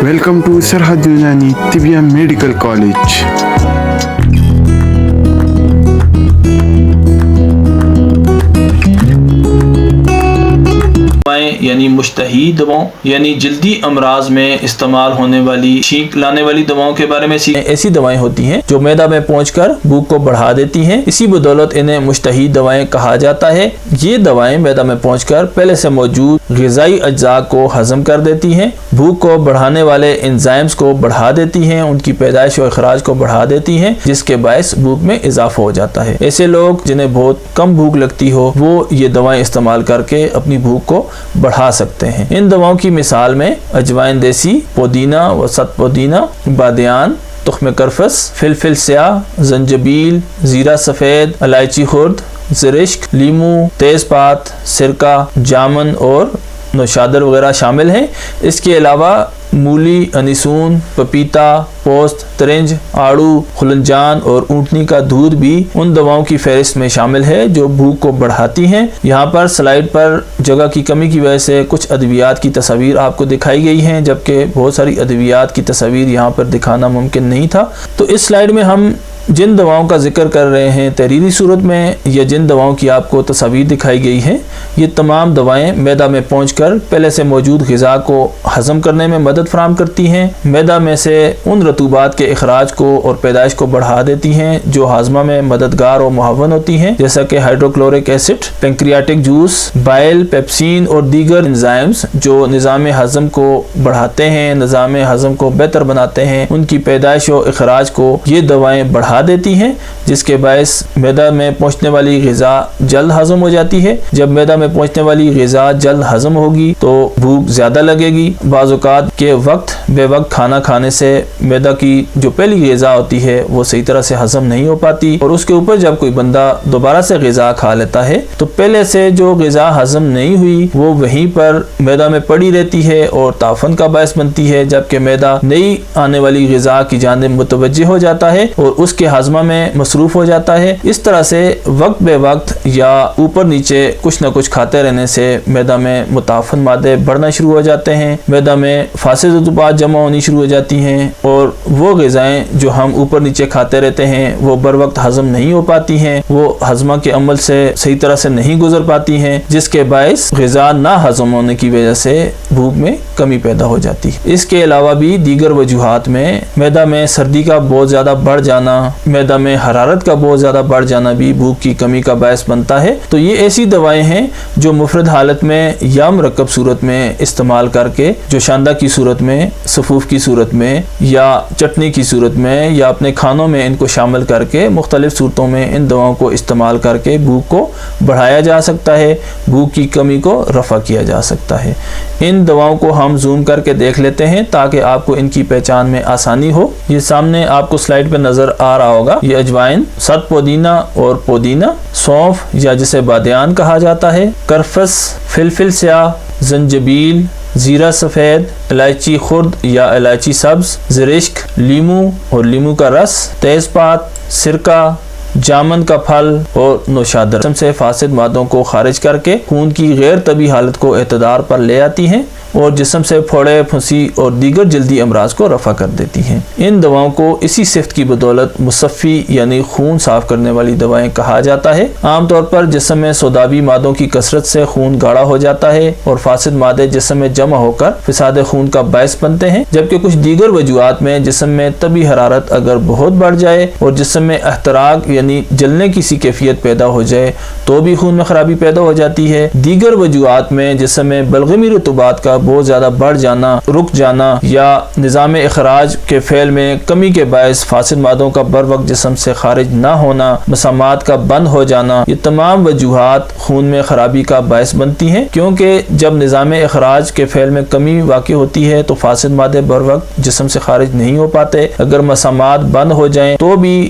Welcome to Sarhad Yunani Tibia Medical College. یعنی مشتہی دواؤں یعنی جلدی امراض میں استعمال ہونے والی چھینک لانے والی دواؤں کے بارے میں ایسی دوائیں ہوتی ہیں جو معدہ میں پہنچ کر بھوک کو بڑھا دیتی ہیں، اسی بدولت انہیں مشتہی دوائیں کہا جاتا ہے۔ یہ دوائیں معدہ میں پہنچ کر پہلے سے موجود غذائی اجزاء کو ہضم کر دیتی ہیں، بھوک کو بڑھانے والے انزائمز کو بڑھا دیتی ہیں، ان کی پیدائش و اخراج کو بڑھا دیتی ہیں، جس کے باعث بھوک میں اضافہ ہو جاتا ہے۔ ایسے لوگ جنہیں بہت کم بھوک لگتی ہو وہ یہ دوائیں استعمال کر کے اپنی بھوک کو بڑھا سکتے ہیں۔ ان دواؤں کی مثال میں اجوائن دیسی، پودینہ، وسط پودینہ، بادیان، تخم کرفس، فلفل سیاہ، زنجبیل، زیرہ سفید، الائچی خرد، زرشک، لیمو، تیز پات، سرکہ، جامن اور نوشادر وغیرہ شامل ہیں۔ اس کے علاوہ مولی، انیسون، پپیتا، پوست، ترنج، آڑو، خلنجان اور اونٹنی کا دودھ بھی ان دواؤں کی فہرست میں شامل ہے جو بھوک کو بڑھاتی ہیں۔ یہاں پر سلائیڈ پر جگہ کی کمی کی وجہ سے کچھ ادویات کی تصاویر آپ کو دکھائی گئی ہیں، جبکہ بہت ساری ادویات کی تصاویر یہاں پر دکھانا ممکن نہیں تھا۔ تو اس سلائیڈ میں ہم جن دواؤں کا ذکر کر رہے ہیں تحریری صورت میں یا جن دواؤں کی آپ کو تصاویر دکھائی گئی ہیں، یہ تمام دوائیں معدہ میں پہنچ کر پہلے سے موجود غذا کو ہضم کرنے میں مدد فراہم کرتی ہیں، معدہ میں سے ان رطوبات کے اخراج کو اور پیدائش کو بڑھا دیتی ہیں جو ہاضمہ میں مددگار و معاون ہوتی ہیں، جیسا کہ ہائیڈروکلورک ایسڈ، پینکریاٹک جوس، بائل، پیپسین اور دیگر انزائمز جو نظام ہضم کو بڑھاتے ہیں، نظام ہضم کو بہتر بناتے ہیں، ان کی پیدائش و اخراج کو یہ دوائیں بڑھا دیتی ہیں، جس کے باعث معدہ میں پہنچنے والی غذا جلد ہضم ہو جاتی ہے۔ جب معدہ میں پہنچنے والی غذا جلد ہضم ہوگی تو بھوک زیادہ لگے گی۔ بعض اوقات کے وقت بے وقت کھانا کھانے سے معدہ کی جو پہلی غذا ہوتی ہے وہ صحیح طرح سے ہضم نہیں ہو پاتی، اور اس کے اوپر جب کوئی بندہ دوبارہ سے غذا کھا لیتا ہے تو پہلے سے جو غذا ہضم نہیں ہوئی وہ وہیں پر معدہ میں پڑی رہتی ہے اور تعفن کا باعث بنتی ہے، جبکہ معدہ نئی آنے والی غذا کی جانب متوجہ ہو جاتا ہے اور اس کے ہاضمہ میں مصروف ہو جاتا ہے۔ اس طرح سے وقت بے وقت یا اوپر نیچے کچھ نہ کچھ کھاتے رہنے سے معدہ میں متعفن مادے بڑھنا شروع ہو جاتے ہیں، معدہ میں فاسد رطوبات جمع ہونی شروع ہو جاتی ہیں، اور وہ غذائیں جو ہم اوپر نیچے کھاتے رہتے ہیں وہ بر وقت ہضم نہیں ہو پاتی ہیں، وہ ہضمہ کے عمل سے صحیح طرح سے نہیں گزر پاتی ہیں، جس کے باعث غذا نہ ہضم ہونے کی وجہ سے بھوک میں کمی پیدا ہو جاتی ہے۔ اس کے علاوہ بھی دیگر وجوہات میں معدہ میں سردی کا بہت زیادہ بڑھ جانا، معدہ میں حرارت کا بہت زیادہ بڑھ جانا بھی بھوک کی کمی کا باعث بنتا ہے۔ تو یہ ایسی دوائیں ہیں جو مفرد حالت میں یا مرکب صورت میں استعمال کر کے، جو شاندہ کی صورت میں، صفوف کی صورت میں یا چٹنی کی صورت میں یا اپنے کھانوں میں ان کو شامل کر کے مختلف صورتوں میں ان دواؤں کو استعمال کر کے بھوک کو بڑھایا جا سکتا ہے، بھوک کی کمی کو رفع کیا جا سکتا ہے۔ ان دواؤں کو ہم زوم کر کے دیکھ لیتے ہیں تاکہ آپ کو ان کی پہچان میں آسانی ہو۔ یہ سامنے آپ کو سلائیڈ پہ نظر آ رہا ہوگا، یہ اجوائن، سط پودینہ اور پودینہ، سونف یا جسے بادیان کہا جاتا ہے، کرفس، فلفل سیاہ، زنجبیل، زیرہ سفید، الائچی خرد یا الائچی سبز، زرشک، لیمو اور لیمو کا رس، تیز پات، سرکہ، جامن کا پھل اور نوشادر جسم سے فاسد مادوں کو خارج کر کے خون کی غیر طبیعی حالت کو اعتدال پر لے آتی ہیں اور جسم سے پھوڑے، پھنسی اور دیگر جلدی امراض کو رفع کر دیتی ہیں۔ ان دواؤں کو اسی صفت کی بدولت مصفی یعنی خون صاف کرنے والی دوائیں کہا جاتا ہے۔ عام طور پر جسم میں سوداوی مادوں کی کثرت سے خون گاڑھا ہو جاتا ہے اور فاسد مادے جسم میں جمع ہو کر فساد خون کا باعث بنتے ہیں، جبکہ کچھ دیگر وجوہات میں جسم میں طبی حرارت اگر بہت بڑھ جائے اور جسم میں احتراق یعنی جلنے کی سی کیفیت پیدا ہو جائے تو بھی خون میں خرابی پیدا ہو جاتی ہے۔ دیگر وجوہات میں جسم میں بلغمی رطوبات کا بہت زیادہ بڑھ جانا، رک جانا یا نظام اخراج کے فعل میں کمی کے باعث فاسد مادوں کا بر وقت جسم سے خارج نہ ہونا، مسامات کا بند ہو جانا، یہ تمام وجوہات خون میں خرابی کا باعث بنتی ہیں، کیونکہ جب نظام اخراج کے فعل میں کمی واقع ہوتی ہے تو فاسد مادے بر وقت جسم سے خارج نہیں ہو پاتے۔ اگر مسامات بند ہو جائیں تو بھی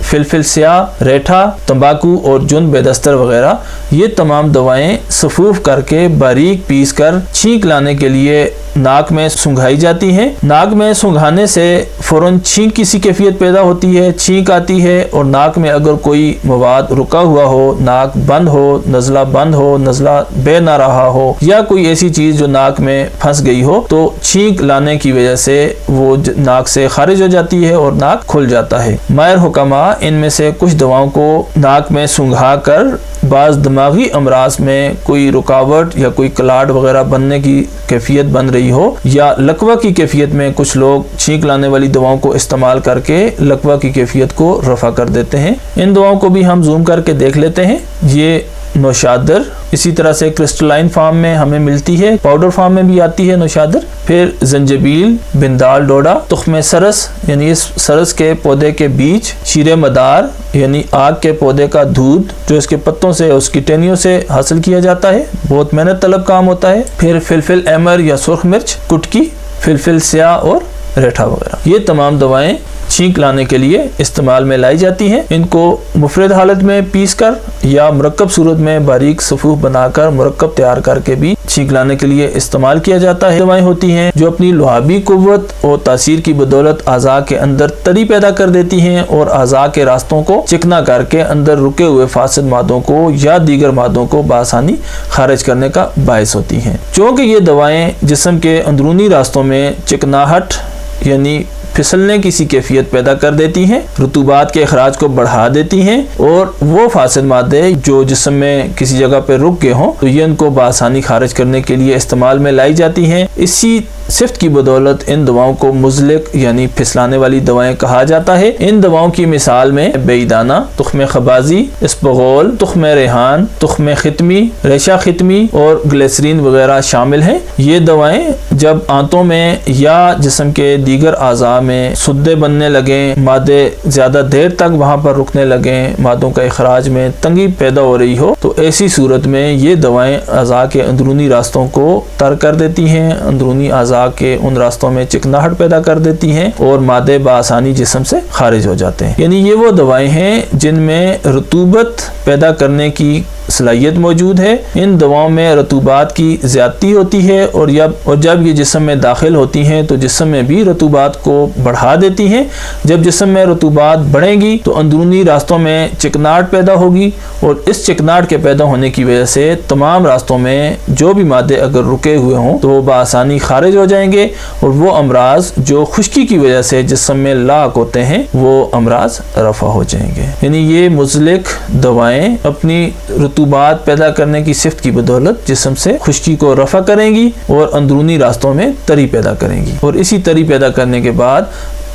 فلفل سیاہ، ریٹھا، تمباکو اور جن بیدستر وغیرہ، یہ تمام دوائیں صفوف کر کے باریک پیس کر چھینک لانے کے لیے ناک میں سنگھائی جاتی ہیں۔ ناک میں سنگھانے سے فوراً چھینک کی سی کیفیت پیدا ہوتی ہے، چھینک آتی ہے، اور ناک میں اگر کوئی مواد رکا ہوا ہو، ناک بند ہو، نزلہ بند ہو، نزلہ بہ نہ رہا ہو، یا کوئی ایسی چیز جو ناک میں پھنس گئی ہو، تو چھینک لانے کی وجہ سے وہ ناک سے خارج ہو جاتی ہے اور ناک کھل جاتا ہے۔ ماہر حکما ان میں سے کچھ دواؤں کو ناک میں سنگھا کر بعض دماغی امراض میں کوئی رکاوٹ یا کوئی کلاٹ وغیرہ بننے کی کیفیت بن رہی ہو، یا لکوہ کی کیفیت میں کچھ لوگ چھینک لانے والی دواؤں کو استعمال کر کے لکوہ کی کیفیت کو رفع کر دیتے ہیں۔ ان دواؤں کو بھی ہم زوم کر کے دیکھ لیتے ہیں۔ یہ نوشادر اسی طرح سے کرسٹلائن فارم میں ہمیں ملتی ہے، پاؤڈر فارم میں بھی آتی ہے نوشادر۔ پھر زنجبیل، بندال ڈوڈا، تخم سرس یعنی اس سرس کے پودے کے بیج، شیر مدار یعنی آگ کے پودے کا دودھ جو اس کے پتوں سے، اس کی ٹہنیوں سے حاصل کیا جاتا ہے، بہت محنت طلب کام ہوتا ہے۔ پھر فلفل احمر یا سرخ مرچ، کٹکی، فلفل سیاہ اور ریٹھا وغیرہ، یہ تمام دوائیں چھینک لانے کے لیے استعمال میں لائی جاتی ہیں۔ ان کو مفرد حالت میں پیس کر یا مرکب صورت میں باریک صفوف بنا کر مرکب تیار کر کے بھی چھینک لانے کے لیے استعمال کیا جاتا ہے۔ دوائیں ہوتی ہیں جو اپنی لعابی قوت اور تاثیر کی بدولت اعضاء کے اندر تری پیدا کر دیتی ہیں اور اعضاء کے راستوں کو چکنا کر کے اندر رکے ہوئے فاسد مادوں کو یا دیگر مادوں کو بآسانی خارج کرنے کا باعث ہوتی ہیں۔ چونکہ یہ دوائیں جسم کے اندرونی راستوں میں چکناہٹ یعنی پھسلنے کی سی کیفیت پیدا کر دیتی ہیں، رطوبات کے اخراج کو بڑھا دیتی ہیں، اور وہ فاسد مادے جو جسم میں کسی جگہ پہ رک گئے ہوں تو یہ ان کو بآسانی خارج کرنے کے لیے استعمال میں لائی جاتی ہیں۔ اسی صفت کی بدولت ان دواؤں کو مزلق یعنی پھسلانے والی دوائیں کہا جاتا ہے۔ ان دواؤں کی مثال میں بیدانہ، تخم خبازی، اسپغول، تخم ریحان، تخم ختمی، ریشہ ختمی اور گلیسرین وغیرہ شامل ہیں۔ یہ دوائیں جب آنتوں میں یا جسم کے دیگر اعضاء میں سدے بننے لگیں، مادے زیادہ دیر تک وہاں پر رکنے لگیں، مادوں کا اخراج میں تنگی پیدا ہو رہی ہو، تو ایسی صورت میں یہ دوائیں اعضاء کے اندرونی راستوں کو تر کر دیتی ہیں، اندرونی اعضاء کے ان راستوں میں چکناہٹ پیدا کر دیتی ہیں اور مادے بآسانی جسم سے خارج ہو جاتے ہیں۔ یعنی یہ وہ دوائیں ہیں جن میں رطوبت پیدا کرنے کی صلاحیت موجود ہے۔ ان دواؤں میں رطوبات کی زیادتی ہوتی ہے اور جب یہ جسم میں داخل ہوتی ہیں تو جسم میں بھی رطوبات کو بڑھا دیتی ہیں۔ جب جسم میں رطوبات بڑھیں گی تو اندرونی راستوں میں چکناہٹ پیدا ہوگی، اور اس چکناہٹ کے پیدا ہونے کی وجہ سے تمام راستوں میں جو بھی مادے اگر رکے ہوئے ہوں تو وہ بآسانی خارج ہو جائیں گے، اور وہ امراض جو خشکی کی وجہ سے جسم میں لاحق ہوتے ہیں وہ امراض رفع ہو جائیں گے۔ یعنی یہ مزلق دوائیں اپنی رطوبات پیدا کرنے کی صفت کی بدولت جسم سے خشکی کو رفع کریں گی اور اندرونی راستوں میں تری پیدا کریں گی، اور اسی تری پیدا کرنے کے بعد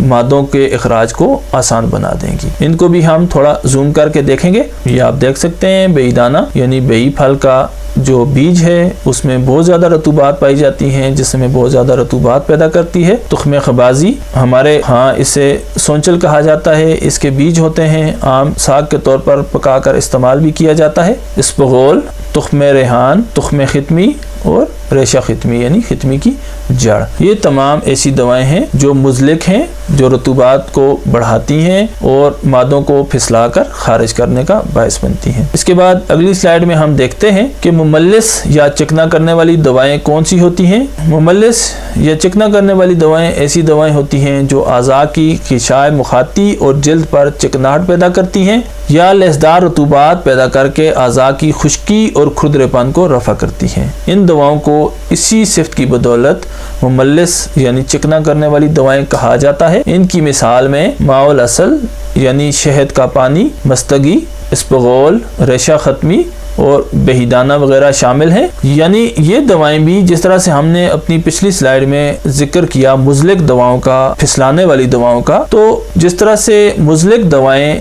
مادوں کے اخراج کو آسان بنا دیں گی۔ ان کو بھی ہم تھوڑا زوم کر کے دیکھیں گے۔ یہ آپ دیکھ سکتے ہیں بیئی دانہ یعنی بیئی پھل کا جو بیج ہے اس میں بہت زیادہ رطوبات پائی جاتی ہیں، جس میں بہت زیادہ رطوبات پیدا کرتی ہے۔ تخم خبازی ہمارے ہاں اسے سونچل کہا جاتا ہے، اس کے بیج ہوتے ہیں، عام ساگ کے طور پر پکا کر استعمال بھی کیا جاتا ہے۔ اسپغول، تخم ریحان، تخم ختمی اور ریشہ ختمی یعنی ختمی کی جڑ، یہ تمام ایسی دوائیں ہیں جو مزلق ہیں، جو رطوبات کو بڑھاتی ہیں اور مادوں کو پھسلا کر خارج کرنے کا باعث بنتی ہیں۔ اس کے بعد اگلی سلائیڈ میں ہم دیکھتے ہیں کہ مملس یا چکنا کرنے والی دوائیں کون سی ہوتی ہیں۔ مملس یا چکنا کرنے والی دوائیں ایسی دوائیں ہوتی ہیں جو اعضاء کی غشاء مخاطی اور جلد پر چکناہٹ پیدا کرتی ہیں یا لہذدار رطوبات پیدا کر کے اعضاء کی خشکی اور کھردرے پن کو رفع کرتی ہیں۔ ان دواؤں کو اسی صفت کی بدولت مملس یعنی چکنا کرنے والی دوائیں کہا جاتا ہے۔ ان کی مثال میں ماء العسل یعنی شہد کا پانی، مستگی، اسپغول، ریشہ ختمی اور بہیدانہ وغیرہ شامل ہیں۔ یعنی یہ دوائیں بھی جس طرح سے ہم نے اپنی پچھلی سلائیڈ میں ذکر کیا مزلق دواؤں کا، پھسلانے والی دواؤں کا، تو جس طرح سے مزلق دوائیں